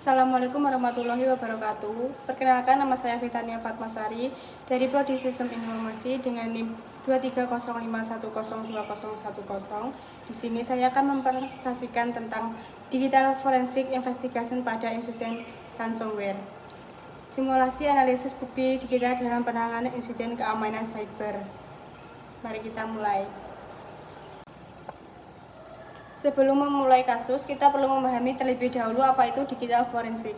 Assalamualaikum warahmatullahi wabarakatuh. Perkenalkan, nama saya Fitania Fatmasari dari Prodi Sistem Informasi dengan NIM 23051020010. Di sini saya akan mempresentasikan tentang Digital Forensic Investigation pada insiden ransomware. Simulasi analisis bukti digital dalam penanganan insiden keamanan cyber. Mari kita mulai. Sebelum memulai kasus, kita perlu memahami terlebih dahulu apa itu digital forensik.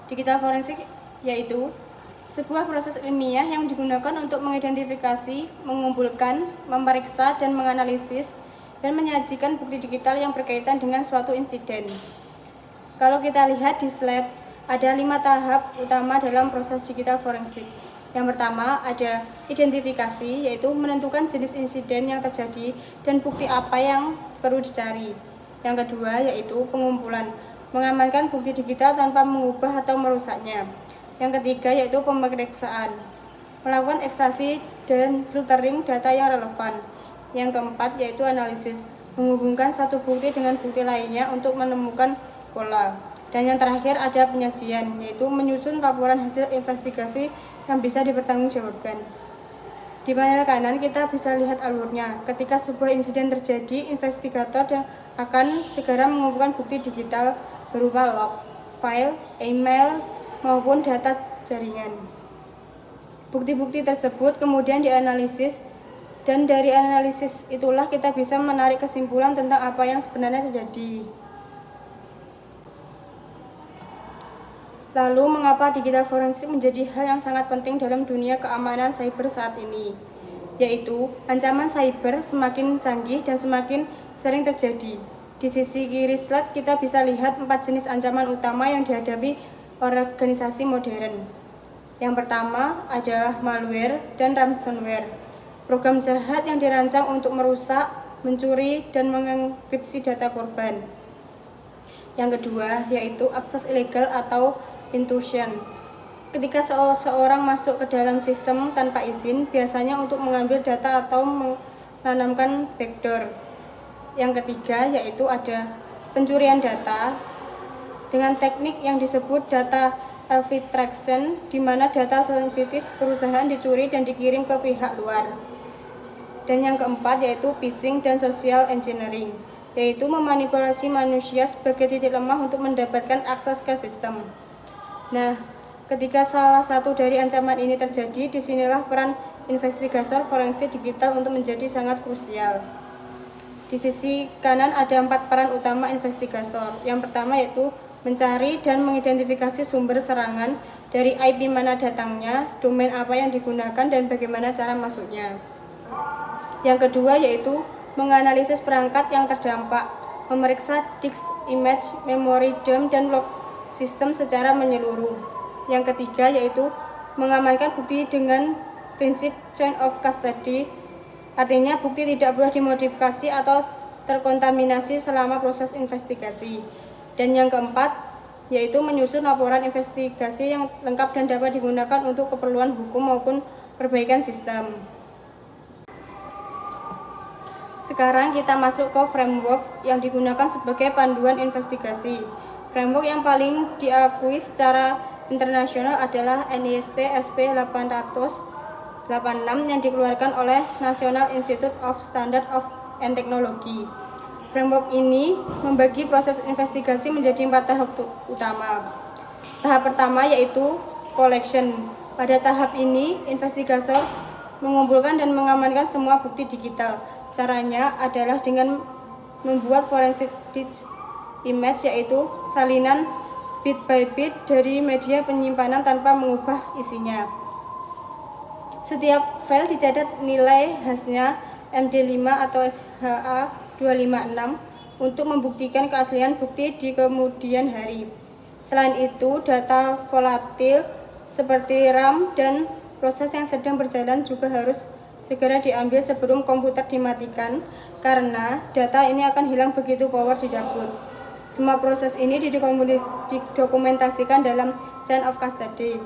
Digital forensik yaitu sebuah proses ilmiah yang digunakan untuk mengidentifikasi, mengumpulkan, memeriksa, dan menganalisis, dan menyajikan bukti digital yang berkaitan dengan suatu insiden. Kalau kita lihat di slide, ada 5 tahap utama dalam proses digital forensik. Yang pertama ada identifikasi, yaitu menentukan jenis insiden yang terjadi dan bukti apa yang perlu dicari. Yang kedua yaitu pengumpulan, mengamankan bukti digital tanpa mengubah atau merusaknya. Yang ketiga yaitu pemeriksaan, melakukan ekstraksi dan filtering data yang relevan. Yang keempat yaitu analisis, menghubungkan satu bukti dengan bukti lainnya untuk menemukan pola. Dan yang terakhir ada penyajian, yaitu menyusun laporan hasil investigasi yang bisa dipertanggungjawabkan. Di panel kanan kita bisa lihat alurnya. Ketika sebuah insiden terjadi, investigator akan segera mengumpulkan bukti digital berupa log, file, email, maupun data jaringan. Bukti-bukti tersebut kemudian dianalisis, dan dari analisis itulah kita bisa menarik kesimpulan tentang apa yang sebenarnya terjadi. Lalu, mengapa digital forensik menjadi hal yang sangat penting dalam dunia keamanan cyber saat ini? Yaitu, ancaman cyber semakin canggih dan semakin sering terjadi. Di sisi kiri slide, kita bisa lihat 4 jenis ancaman utama yang dihadapi organisasi modern. Yang pertama adalah malware dan ransomware, program jahat yang dirancang untuk merusak, mencuri, dan mengenkripsi data korban. Yang kedua yaitu akses ilegal atau intrusion. Ketika seseorang masuk ke dalam sistem tanpa izin, biasanya untuk mengambil data atau menanamkan backdoor. Yang ketiga yaitu ada pencurian data dengan teknik yang disebut data exfiltration, di mana data sensitif perusahaan dicuri dan dikirim ke pihak luar. Dan yang keempat yaitu phishing dan social engineering, yaitu memanipulasi manusia sebagai titik lemah untuk mendapatkan akses ke sistem. Nah, ketika salah satu dari ancaman ini terjadi, disinilah peran investigator forensik digital untuk menjadi sangat krusial. Di sisi kanan ada 4 peran utama investigator. Yang pertama yaitu mencari dan mengidentifikasi sumber serangan, dari IP mana datangnya, domain apa yang digunakan, dan bagaimana cara masuknya. Yang kedua yaitu menganalisis perangkat yang terdampak, memeriksa disk, image, memori, RAM, dan log sistem secara menyeluruh. Yang ketiga yaitu mengamankan bukti dengan prinsip chain of custody, artinya bukti tidak boleh dimodifikasi atau terkontaminasi selama proses investigasi. Dan yang keempat yaitu menyusun laporan investigasi yang lengkap dan dapat digunakan untuk keperluan hukum maupun perbaikan sistem. Sekarang kita masuk ke framework yang digunakan sebagai panduan investigasi. Framework yang paling diakui secara internasional adalah NIST SP 886 yang dikeluarkan oleh National Institute of Standards and Technology. Framework ini membagi proses investigasi menjadi 4 tahap utama. Tahap pertama yaitu collection. Pada tahap ini, investigator mengumpulkan dan mengamankan semua bukti digital. Caranya adalah dengan membuat forensic disk image, yaitu salinan bit by bit dari media penyimpanan tanpa mengubah isinya. Setiap file dicatat nilai hashnya MD5 atau SHA-256 untuk membuktikan keaslian bukti di kemudian hari. Selain itu, data volatil seperti RAM dan proses yang sedang berjalan juga harus segera diambil sebelum komputer dimatikan, karena data ini akan hilang begitu power dicabut. Semua proses ini didokumentasikan dalam chain of custody.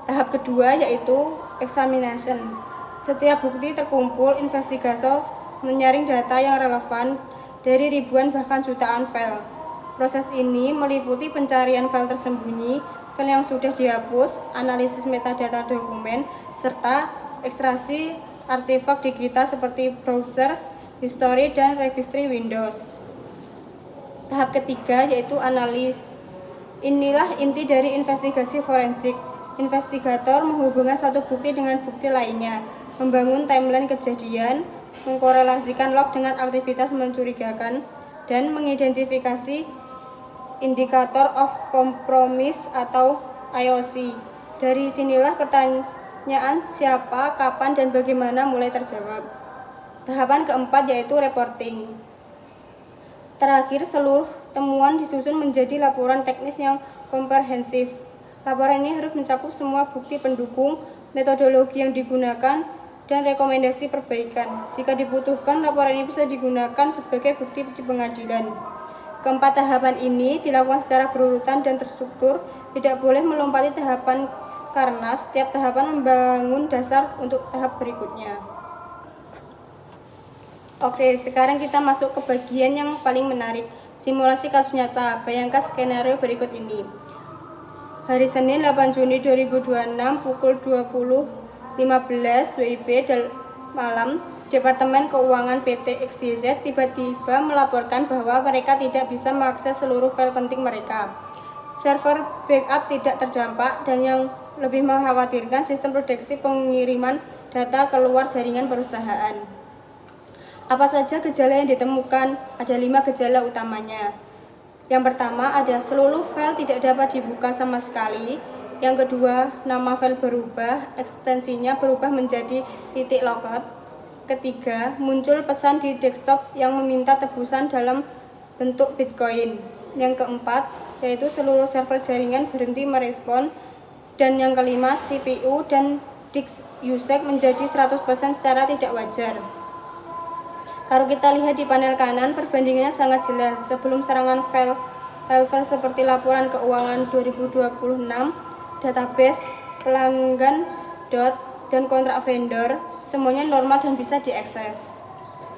Tahap kedua yaitu examination. Setiap bukti terkumpul, investigator menyaring data yang relevan dari ribuan bahkan jutaan file. Proses ini meliputi pencarian file tersembunyi, file yang sudah dihapus, analisis metadata dokumen, serta ekstraksi artefak digital seperti browser, history, dan registry Windows. Tahap ketiga yaitu analis. Inilah inti dari investigasi forensik. Investigator menghubungkan satu bukti dengan bukti lainnya, membangun timeline kejadian, mengkorelasikan log dengan aktivitas mencurigakan, dan mengidentifikasi indikator of compromise atau IOC. Dari sinilah pertanyaan siapa, kapan, dan bagaimana mulai terjawab. Tahapan keempat yaitu reporting. Terakhir, seluruh temuan disusun menjadi laporan teknis yang komprehensif. Laporan ini harus mencakup semua bukti pendukung, metodologi yang digunakan, dan rekomendasi perbaikan. Jika dibutuhkan, laporan ini bisa digunakan sebagai bukti di pengadilan. Keempat tahapan ini dilakukan secara berurutan dan terstruktur, tidak boleh melompati tahapan karena setiap tahapan membangun dasar untuk tahap berikutnya. Oke, sekarang kita masuk ke bagian yang paling menarik, simulasi kasus nyata. Bayangkan skenario berikut ini. Hari Senin 8 Juni 2026 pukul 20.15 WIB malam, Departemen Keuangan PT XYZ tiba-tiba melaporkan bahwa mereka tidak bisa mengakses seluruh file penting mereka. Server backup tidak terdampak dan yang lebih mengkhawatirkan sistem proteksi pengiriman data keluar jaringan perusahaan. Apa saja gejala yang ditemukan? Ada 5 gejala utamanya. Yang pertama, ada seluruh file tidak dapat dibuka sama sekali. Yang kedua, nama file berubah, ekstensinya berubah menjadi .logout. Ketiga, muncul pesan di desktop yang meminta tebusan dalam bentuk Bitcoin. Yang keempat, yaitu seluruh server jaringan berhenti merespon. Dan yang kelima, CPU dan disk usage menjadi 100% secara tidak wajar. Kalau kita lihat di panel kanan, perbandingannya sangat jelas. Sebelum serangan file seperti laporan keuangan 2026, database, pelanggan, dan kontrak vendor, semuanya normal dan bisa diakses.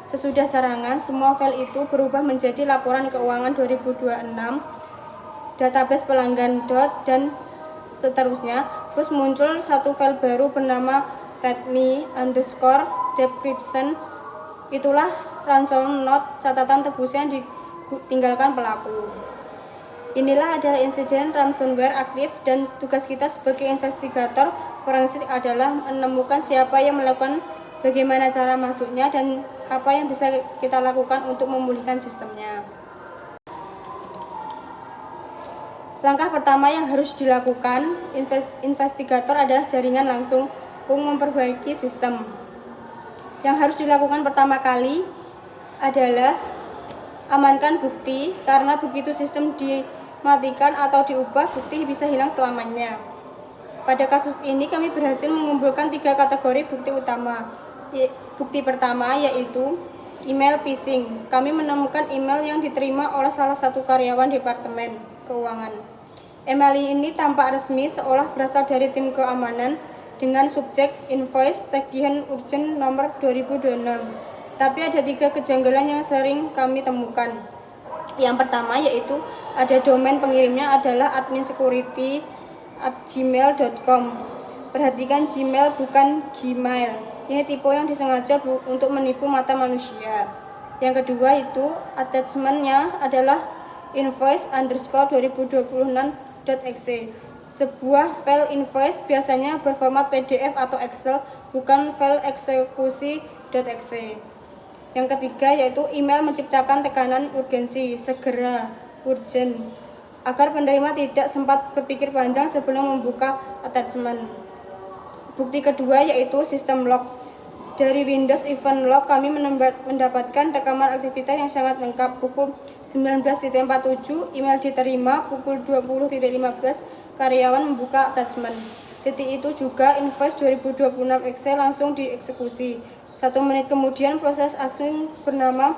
Sesudah serangan, semua file itu berubah menjadi laporan keuangan 2026, database pelanggan, dan seterusnya. Terus muncul satu file baru bernama readme_decryption. Itulah ransom note, catatan tebus yang ditinggalkan pelaku. Inilah adalah insiden ransomware aktif dan tugas kita sebagai investigator forensik adalah menemukan siapa yang melakukan, bagaimana cara masuknya, dan apa yang bisa kita lakukan untuk memulihkan sistemnya. Langkah pertama yang harus dilakukan investigator adalah jaringan langsung memperbaiki sistem. Yang harus dilakukan pertama kali adalah amankan bukti, karena begitu sistem dimatikan atau diubah, bukti bisa hilang selamanya. Pada kasus ini kami berhasil mengumpulkan 3 kategori bukti utama. Bukti pertama yaitu email phishing. Kami menemukan email yang diterima oleh salah satu karyawan Departemen Keuangan. Email ini tampak resmi seolah berasal dari tim keamanan dengan subjek invoice tagihan urgent nomor 2026. Tapi ada 3 kejanggalan yang sering kami temukan. Yang pertama yaitu ada domain pengirimnya adalah adminsecurity@gmail.com. Perhatikan Gmail bukan Gmail. Ini tipe yang disengaja untuk menipu mata manusia. Yang kedua itu attachmentnya adalah invoice_2026.exe. Sebuah file invoice biasanya berformat PDF atau Excel, bukan file eksekusi.exe. Yang ketiga yaitu email menciptakan tekanan urgensi, segera, urgent, agar penerima tidak sempat berpikir panjang sebelum membuka attachment. Bukti kedua yaitu sistem log. Dari Windows Event Log kami mendapatkan rekaman aktivitas yang sangat lengkap. Pukul 19.47 email diterima, pukul 20.15 karyawan membuka attachment. Detik itu juga invoice 2026 Excel langsung dieksekusi. 1 menit kemudian proses aksi bernama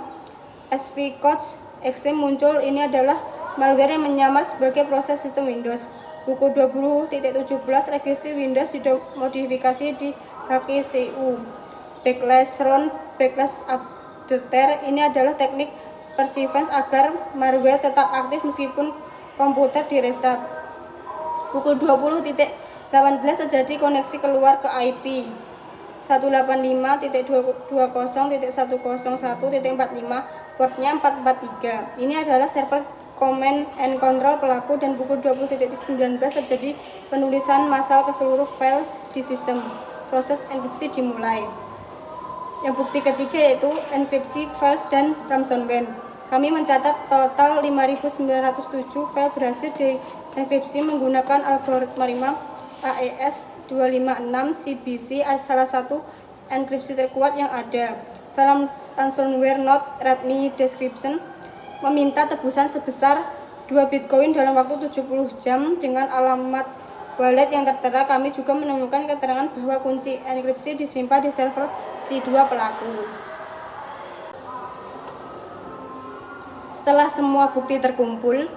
svcodes exe muncul. Ini adalah malware yang menyamar sebagai proses sistem Windows. Pukul 20.17 registry Windows dimodifikasi di HKCU. Backlash run, backlash updater, ini adalah teknik persistence agar malware tetap aktif meskipun komputer di restart. Pukul 20.18 terjadi koneksi keluar ke IP 185.20.101.45, portnya 443. Ini adalah server command and control pelaku, dan pukul 20.19 terjadi penulisan massal ke seluruh file di sistem. Proses enkripsi dimulai. Yang bukti ketiga yaitu enkripsi files dan ransomware. Kami mencatat total 5.907 file berhasil dienkripsi menggunakan algoritma AES 256 CBC, salah satu enkripsi terkuat yang ada. File ransomware note readme description meminta tebusan sebesar 2 Bitcoin dalam waktu 70 jam dengan alamat wallet yang tertera. Kami juga menemukan keterangan bahwa kunci enkripsi disimpan di server C2 pelaku. Setelah semua bukti terkumpul,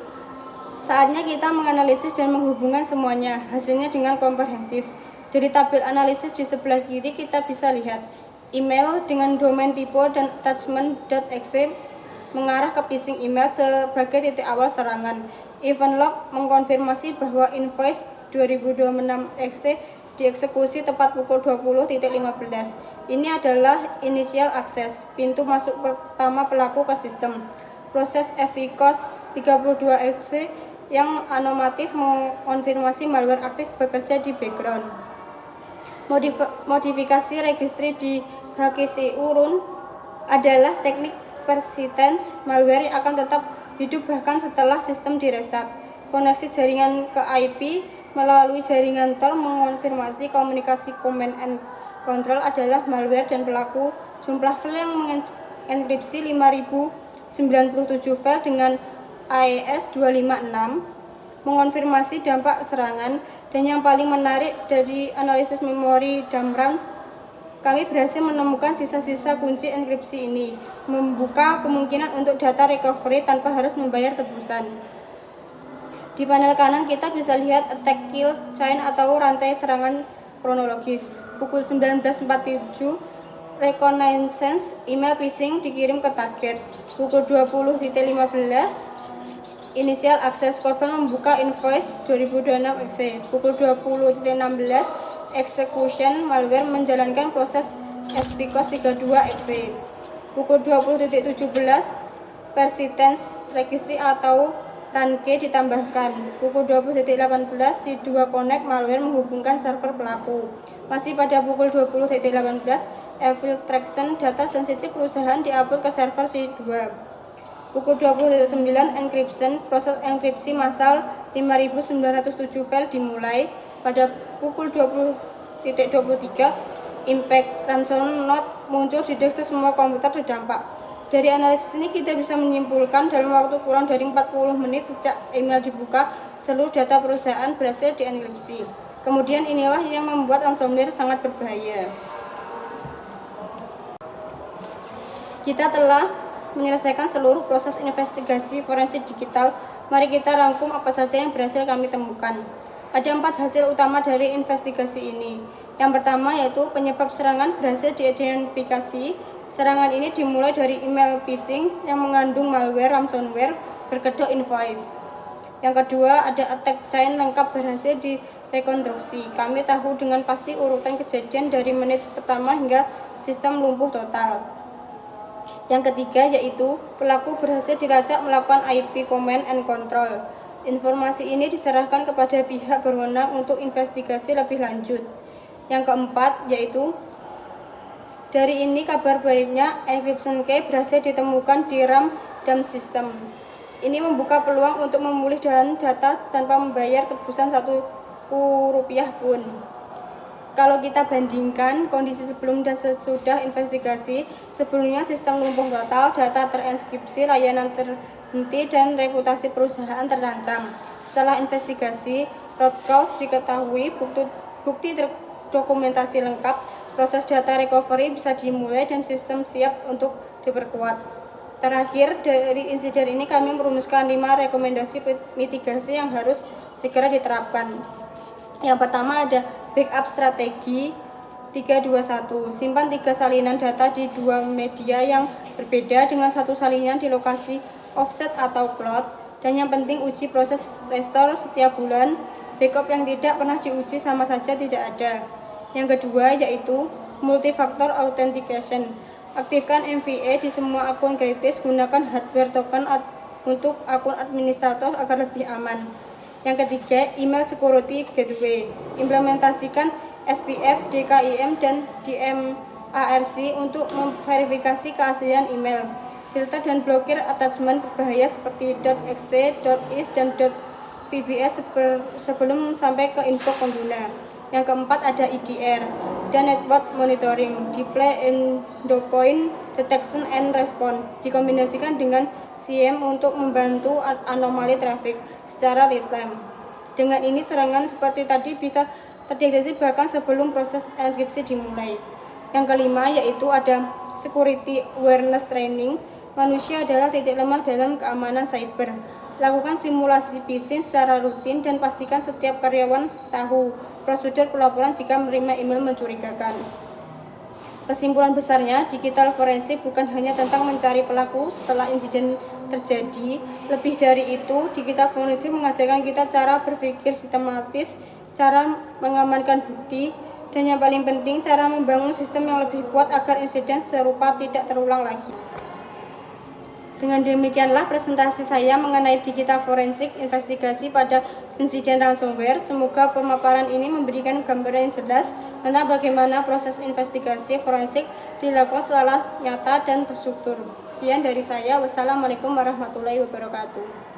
saatnya kita menganalisis dan menghubungkan semuanya, hasilnya dengan komprehensif. Dari tabel analisis di sebelah kiri kita bisa lihat email dengan domain tipe dan attachment.exe mengarah ke phishing email sebagai titik awal serangan. Event log mengkonfirmasi bahwa invoice 2026exe dieksekusi tepat pukul 20.15. Ini adalah initial access, pintu masuk pertama pelaku ke sistem. Proses FICOS 32exe yang anomatif mengonfirmasi malware aktif bekerja di background. Modifikasi registry di HKCU run adalah teknik persistence malware yang akan tetap hidup bahkan setelah sistem di-restart. Koneksi jaringan ke IP melalui jaringan Tor mengonfirmasi komunikasi command and control adalah malware dan pelaku. Jumlah file yang mengenkripsi 5.097 file dengan AES 256 mengonfirmasi dampak serangan. Dan yang paling menarik dari analisis memori dan RAM, kami berhasil menemukan sisa-sisa kunci enkripsi ini, membuka kemungkinan untuk data recovery tanpa harus membayar tebusan. Di panel kanan kita bisa lihat attack kill chain atau rantai serangan kronologis. Pukul 19.47 reconnaissance email phishing dikirim ke target. Pukul 20.15 initial access korban membuka invoice 2026exe. Pukul 20.16 execution malware menjalankan proses FICOS 32exe. Pukul 20.17 persistence registry atau RANKE ditambahkan. Pukul 20.18 C2 Connect malware menghubungkan server pelaku. Masih pada pukul 20.18 exfiltration data sensitif perusahaan diupload ke server C2. Pukul 20.09 encryption, proses enkripsi massal 5.907 file dimulai. Pada pukul 20.23 impact ransom note muncul di desktop semua komputer terdampak. Dari analisis ini kita bisa menyimpulkan dalam waktu kurang dari 40 menit sejak email dibuka, seluruh data perusahaan berhasil dienkripsi. Kemudian inilah yang membuat ransomware sangat berbahaya. Kita telah menyelesaikan seluruh proses investigasi forensik digital. Mari kita rangkum apa saja yang berhasil kami temukan. Ada 4 hasil utama dari investigasi ini. Yang pertama yaitu penyebab serangan berhasil diidentifikasi. Serangan ini dimulai dari email phishing yang mengandung malware ransomware berkedok invoice. Yang kedua, ada attack chain lengkap berhasil direkonstruksi. Kami tahu dengan pasti urutan kejadian dari menit pertama hingga sistem lumpuh total. Yang ketiga yaitu pelaku berhasil dilacak melakukan IP command and control. Informasi ini diserahkan kepada pihak berwenang untuk investigasi lebih lanjut. Yang keempat yaitu dari ini kabar baiknya encryption key berhasil ditemukan di RAM dan sistem. Ini membuka peluang untuk memulih data tanpa membayar tebusan Rp1 pun. Kalau kita bandingkan kondisi sebelum dan sesudah investigasi, sebelumnya sistem lumpuh total, data terenkripsi, layanan terhenti, dan reputasi perusahaan terancam. Setelah investigasi, root cause diketahui, bukti terdokumentasi lengkap, proses data recovery bisa dimulai, dan sistem siap untuk diperkuat. Terakhir, dari insiden ini kami merumuskan 5 rekomendasi mitigasi yang harus segera diterapkan. Yang pertama ada backup strategi 321. Simpan 3 salinan data di 2 media yang Berbeda dengan satu salinan di lokasi offset atau cloud, dan yang penting uji proses restore setiap bulan. Backup yang tidak pernah diuji sama saja tidak ada. Yang kedua yaitu multifactor authentication. Aktifkan MFA di semua akun kritis, gunakan hardware token untuk akun administrator agar lebih aman. Yang ketiga, email security gateway. Implementasikan SPF, DKIM, dan DMARC untuk memverifikasi keaslian email. Filter dan blokir attachment berbahaya seperti .exe, .is, dan .vbs sebelum sampai ke info pengguna. Yang keempat ada EDR dan network monitoring, display endpoint detection and response, dikombinasikan dengan SIEM untuk membantu anomali traffic secara real time. Dengan ini serangan seperti tadi bisa terdeteksi bahkan sebelum proses enkripsi dimulai. Yang kelima yaitu ada security awareness training. Manusia adalah titik lemah dalam keamanan cyber. Lakukan simulasi phishing secara rutin dan pastikan setiap karyawan tahu prosedur pelaporan jika menerima email mencurigakan. Kesimpulan besarnya, digital forensik bukan hanya tentang mencari pelaku setelah insiden terjadi. Lebih dari itu, digital forensik mengajarkan kita cara berpikir sistematis, cara mengamankan bukti, dan yang paling penting, cara membangun sistem yang lebih kuat agar insiden serupa tidak terulang lagi. Dengan demikianlah presentasi saya mengenai digital forensik investigasi pada insiden ransomware. Semoga pemaparan ini memberikan gambaran yang jelas tentang bagaimana proses investigasi forensik dilakukan secara nyata dan terstruktur. Sekian dari saya. Wassalamualaikum warahmatullahi wabarakatuh.